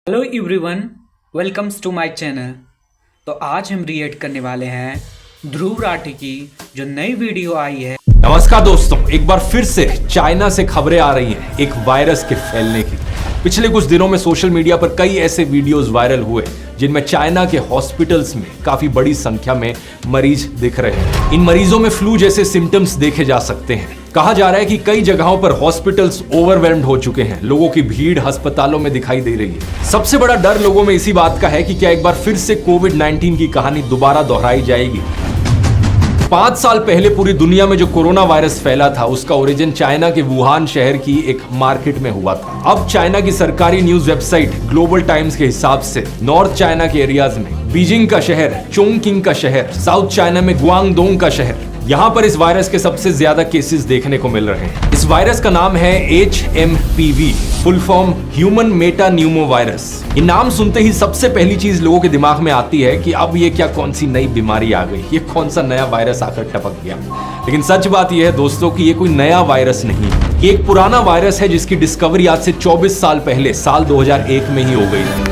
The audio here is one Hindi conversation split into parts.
Hello everyone, welcomes to my channel. तो आज हम रिएक्ट करने वाले हैं ध्रुव राठी की जो नई वीडियो आई है। नमस्कार दोस्तों, एक बार फिर से चाइना से खबरें आ रही हैं एक वायरस के फैलने की। पिछले कुछ दिनों में सोशल मीडिया पर कई ऐसे वीडियोस वायरल हुए जिनमें चाइना के हॉस्पिटल्स में काफी बड़ी संख्या में मरीज दिख रहे हैं। इन मरीजों में फ्लू जैसे सिम्टम्स देखे जा सकते हैं। कहा जा रहा है कि कई जगहों पर हॉस्पिटल्स ओवरवेल्म्ड हो चुके हैं। लोगों की भीड़ अस्पतालों में दिखाई दे रही है। सबसे बड़ा डर लोगों में इसी बात का है कि क्या एक बार फिर से कोविड-19 की कहानी दोबारा दोहराई जाएगी। 5 साल पहले पूरी दुनिया में जो कोरोना वायरस फैला था उसका ओरिजिन चाइना के वुहान शहर की एक मार्केट में हुआ था। अब चाइना की सरकारी न्यूज वेबसाइट ग्लोबल टाइम्स के हिसाब से नॉर्थ चाइना के एरियाज में बीजिंग का शहर, चोंगकिंग का शहर, साउथ चाइना में गुआंगडोंग का शहर, यहाँ पर इस वायरस के सबसे ज्यादा केसेस देखने को मिल रहे हैं। इस वायरस का नाम है HMPV, full form human Meta Numa virus. ये नाम सुनते ही सबसे पहली चीज लोगों के दिमाग में आती है कि अब ये क्या कौन सी नई बीमारी आ गई, ये कौन सा नया वायरस आकर टपक गया। लेकिन सच बात यह है दोस्तों कि ये कोई नया वायरस नहीं है। ये एक पुराना वायरस है जिसकी डिस्कवरी आज से 24 साल पहले साल 2001 में ही हो गई थी।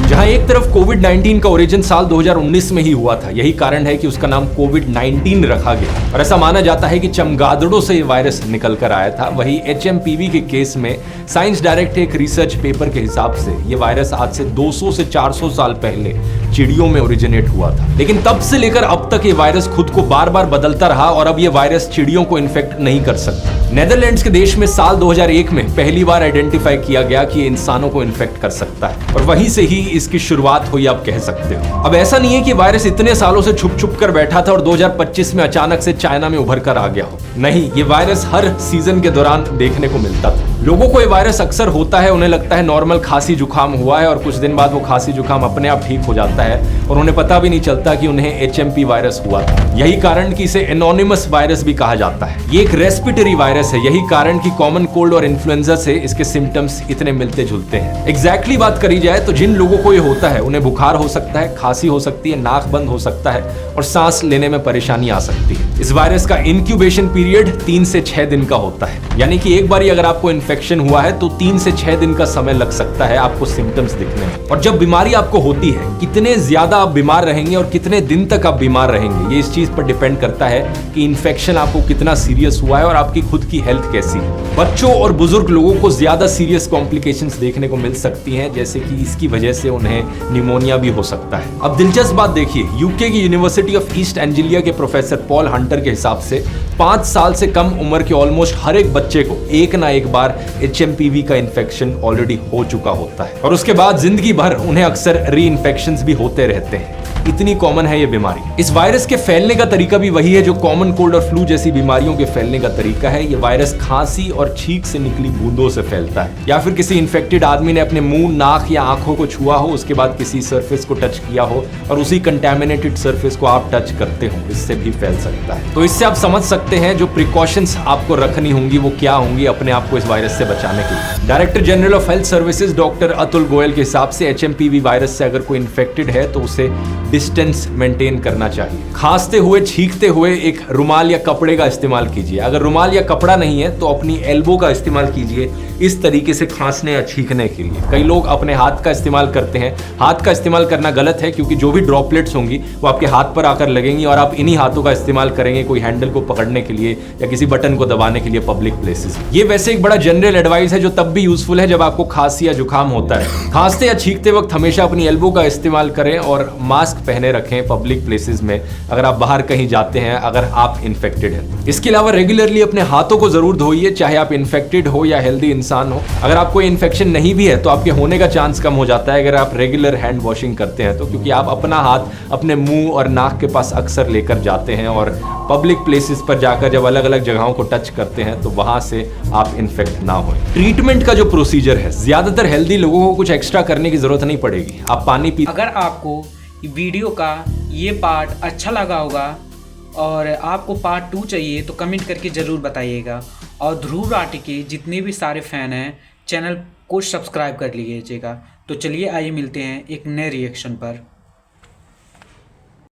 जहां एक तरफ कोविड-19 का ओरिजिन साल 2019 में ही हुआ था, यही कारण है कि उसका नाम कोविड-19 रखा गया। और ऐसा माना जाता है कि चमगादड़ों से ये वायरस निकल कर आया था। वही HMPV के केस में साइंस डायरेक्ट एक रिसर्च पेपर के हिसाब से ये वायरस आज से 200 से 400 साल पहले चिड़ियों में ओरिजिनेट हुआ था। लेकिन तब से लेकर अब तक ये वायरस खुद को बार बार बदलता रहा और अब ये वायरस चिड़ियों को इन्फेक्ट नहीं कर सकता। नेदरलैंड्स के देश में साल 2001 में पहली बार आइडेंटिफाई किया गया कि ये इंसानों को इन्फेक्ट कर सकता है और वहीं से ही इसकी शुरुआत हुई, आप कह सकते हो। अब ऐसा नहीं है कि वायरस इतने सालों से छुप छुप कर बैठा था और 2025 में अचानक से चाइना में उभर कर आ गया हो। नहीं, ये वायरस हर सीजन के दौरान देखने को मिलता था। लोगों को ये वायरस अक्सर होता है, उन्हें लगता है नॉर्मल खांसी जुकाम हुआ है और कुछ दिन बाद वो खांसी जुकाम अपने आप ठीक हो जाता है और उन्हें पता भी नहीं चलता कि उन्हें HMP वायरस हुआ था। यही कारण कि इसे एनोनिमस वायरस भी कहा जाता है। ये एक रेस्पिरेटरी वायरस है, यही कारण कि कॉमन कोल्ड और इन्फ्लुएंजा से इसके सिम्टम्स इतने मिलते जुलते हैं। एग्जैक्टली बात करी जाए तो जिन लोगों को ये होता है उन्हें बुखार हो सकता है, खांसी हो सकती है, नाक बंद हो सकता है और सांस लेने में परेशानी आ सकती है। इस वायरस का इंक्यूबेशन पीरियड 3 से 6 दिन का होता है, यानी कि एक बार अगर आपको इन्फेक्शन हुआ है तो 3 से 6 दिन का समय लग सकता है आपको सिम्टम्स दिखने में। और जब बीमारी आपको होती है, कितने ज्यादा आप बीमार रहेंगे और कितने दिन तक आप बीमार रहेंगे, ये इस चीज पर डिपेंड करता है कि इन्फेक्शन आपको कितना सीरियस हुआ है और आपकी खुद की हेल्थ कैसी है। बच्चों और बुजुर्ग लोगों को ज्यादा सीरियस कॉम्प्लिकेशंस देखने को मिल सकती हैं, जैसे कि इसकी वजह से उन्हें निमोनिया भी हो सकता है। अब दिलचस्प बात देखिए, यूके की यूनिवर्सिटी ऑफ ईस्ट एंजिलिया के प्रोफेसर पॉल हंटर के हिसाब से 5 साल से कम उम्र के ऑलमोस्ट हर एक बच्चे को एक ना एक बार HMPV का इन्फेक्शन ऑलरेडी हो चुका होता है और उसके बाद जिंदगी भर उन्हें अक्सर री इन्फेक्शंस भी होते रहते हैं। इतनी कॉमन है ये बीमारी। इस वायरस के फैलने का तरीका भी वही है जो कॉमन कोल्ड और फ्लू जैसी बीमारियों के फैलने का तरीका है। ये वायरस खांसी और छींक से निकली बूंदों से फैलता है, या फिर किसी इन्फेक्टेड आदमी ने अपने मुंह, नाक या आंखों को छुआ हो, उसके बाद किसी सरफेस को टच किया हो और उसी कंटेमिनेटेड सरफेस को आप टच करते हो, इससे भी फैल सकता है। तो इससे आप समझ सकते हैं जो प्रिकॉशंस आपको रखनी होंगी वो क्या होंगी अपने आप को इस वायरस से बचाने के लिए। Director general of health services doctor Atul Goyal के हिसाब से HMPV वायरस से अगर कोई इन्फेक्टेड है तो उसे डिस्टेंस मेंटेन करना चाहिए। खांसते हुए, छींकते हुए एक रुमाल या कपड़े का इस्तेमाल कीजिए। अगर रुमाल या कपड़ा नहीं है तो अपनी एल्बो का इस्तेमाल कीजिए इस तरीके से खांसने या छींकने के लिए। कई लोग अपने हाथ का इस्तेमाल करते हैं। हाथ का इस्तेमाल करना गलत है क्योंकि जो भी ड्रॉपलेट्स होंगी वो आपके हाथ पर आकर लगेंगी और आप इन्हीं हाथों का इस्तेमाल करेंगे कोई हैंडल को पकड़ने के लिए या किसी बटन को दबाने के लिए पब्लिक प्लेसेस। ये वैसे एक बड़ा जनरल एडवाइस है जो तब भी यूजफुल है जब आपको खांसी या जुकाम होता है। खांसते या छींकते वक्त हमेशा अपनी एल्बो का इस्तेमाल करें और मास्क पहने रखें पब्लिक प्लेसेस में अगर आप बाहर कहीं जाते हैं, अगर आप इन्फेक्टेड हैं। इसके अलावा रेगुलरली अपने हाथों को जरूर धोइए, चाहे आप इन्फेक्टेड हो या हेल्दी इंसान हो। अगर आपको इन्फेक्शन नहीं भी है तो आपके होने का चांस कम हो जाता है अगर आप रेगुलर हैंड वॉशिंग करते हैं तो, क्योंकि आप अपना हाथ अपने मुंह और नाक के पास अक्सर लेकर जाते हैं और पब्लिक प्लेसेस पर जाकर जब अलग अलग जगहों को टच करते हैं तो वहां से आप इन्फेक्ट ना हो। ट्रीटमेंट का जो प्रोसीजर है, ज्यादातर हेल्दी लोगों को कुछ एक्स्ट्रा करने की जरूरत नहीं पड़ेगी। आप पानी पी। अगर आपको वीडियो का ये पार्ट अच्छा लगा होगा और आपको पार्ट 2 चाहिए तो कमेंट करके ज़रूर बताइएगा। और ध्रुव राठी के जितने भी सारे फैन हैं चैनल को सब्सक्राइब कर लीजिएगा। तो चलिए आइए मिलते हैं एक नए रिएक्शन पर।